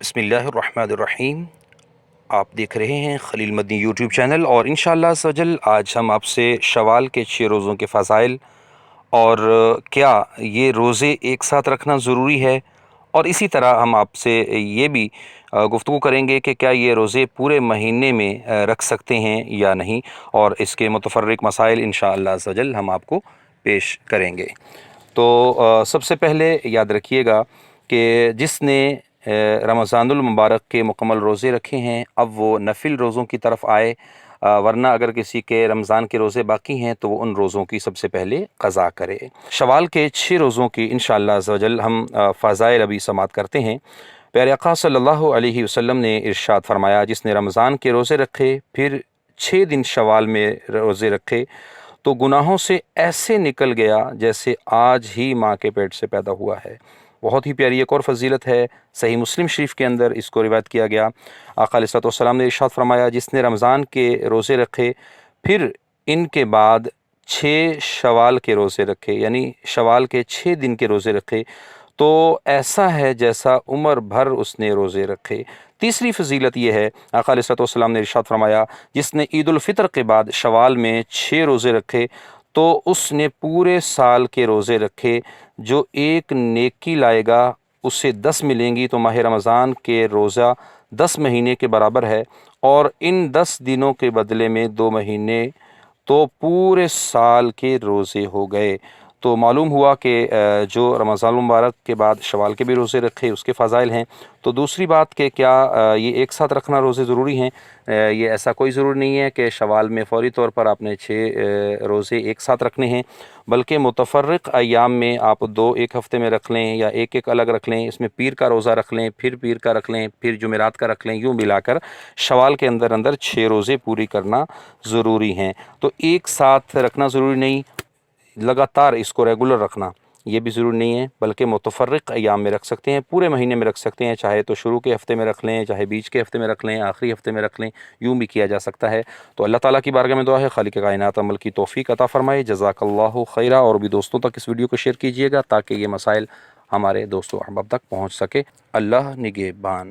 بسم اللہ الرحمن الرحیم۔ آپ دیکھ رہے ہیں خلیل مدنی یوٹیوب چینل، اور انشاءاللہ عز و جل آج ہم آپ سے شوال کے 6 روزوں کے فضائل اور کیا یہ روزے ایک ساتھ رکھنا ضروری ہے، اور اسی طرح ہم آپ سے یہ بھی گفتگو کریں گے کہ کیا یہ روزے پورے مہینے میں رکھ سکتے ہیں یا نہیں، اور اس کے متفرق مسائل انشاءاللہ عز و جل ہم آپ کو پیش کریں گے۔ تو سب سے پہلے یاد رکھیے گا کہ جس نے رمضان المبارک کے مکمل روزے رکھے ہیں اب وہ نفل روزوں کی طرف آئے، ورنہ اگر کسی کے رمضان کے روزے باقی ہیں تو وہ ان روزوں کی سب سے پہلے قضا کرے۔ شوال کے 6 روزوں کی انشاءاللہ عز و جل ہم فضائل ابھی سماعت کرتے ہیں۔ پیارے آقا صلی اللہ علیہ وسلم نے ارشاد فرمایا، جس نے رمضان کے روزے رکھے پھر 6 دن شوال میں روزے رکھے تو گناہوں سے ایسے نکل گیا جیسے آج ہی ماں کے پیٹ سے پیدا ہوا ہے۔ بہت ہی پیاری ایک اور فضیلت ہے، صحیح مسلم شریف کے اندر اس کو روایت کیا گیا۔ آقا علیہ الصلوۃ والسلام نے ارشاد فرمایا، جس نے رمضان کے روزے رکھے پھر ان کے بعد 6 شوال کے روزے رکھے، یعنی شوال کے 6 دن کے روزے رکھے تو ایسا ہے جیسا عمر بھر اس نے روزے رکھے۔ تیسری فضیلت یہ ہے، آقا علیہ الصلوۃ والسلام نے ارشاد فرمایا، جس نے عید الفطر کے بعد شوال میں 6 روزے رکھے تو اس نے پورے سال کے روزے رکھے، جو ایک نیکی لائے گا اسے 10 ملیں گی، تو ماہ رمضان کے روزہ 10 مہینے کے برابر ہے، اور ان 10 دنوں کے بدلے میں 2 مہینے تو پورے سال کے روزے ہو گئے۔ تو معلوم ہوا کہ جو رمضان المبارک کے بعد شوال کے بھی روزے رکھے اس کے فضائل ہیں۔ تو دوسری بات کہ کیا یہ ایک ساتھ رکھنا روزے ضروری ہیں؟ یہ ایسا کوئی ضروری نہیں ہے کہ شوال میں فوری طور پر آپ نے 6 روزے ایک ساتھ رکھنے ہیں، بلکہ متفرق ایام میں آپ 2 ایک ہفتے میں رکھ لیں یا ایک ایک الگ رکھ لیں۔ اس میں پیر کا روزہ رکھ لیں، پھر پیر کا رکھ لیں، پھر جمعرات کا رکھ لیں، یوں ملا کر شوال کے اندر 6 روزے پوری کرنا ضروری ہیں۔ تو ایک ساتھ رکھنا ضروری نہیں، لگاتار اس کو ریگولر رکھنا یہ بھی ضروری نہیں ہے، بلکہ متفرق ایام میں رکھ سکتے ہیں، پورے مہینے میں رکھ سکتے ہیں، چاہے تو شروع کے ہفتے میں رکھ لیں، چاہے بیچ کے ہفتے میں رکھ لیں، آخری ہفتے میں رکھ لیں، یوں بھی کیا جا سکتا ہے۔ تو اللہ تعالیٰ کی بارگاہ میں دعا ہے خالق کائنات عمل کی توفیق عطا فرمائے۔ جزاک اللہ خیرہ، اور بھی دوستوں تک اس ویڈیو کو شیئر کیجیے گا تاکہ یہ مسائل ہمارے دوستوں احباب تک پہنچ سکے۔ اللہ نگہبان۔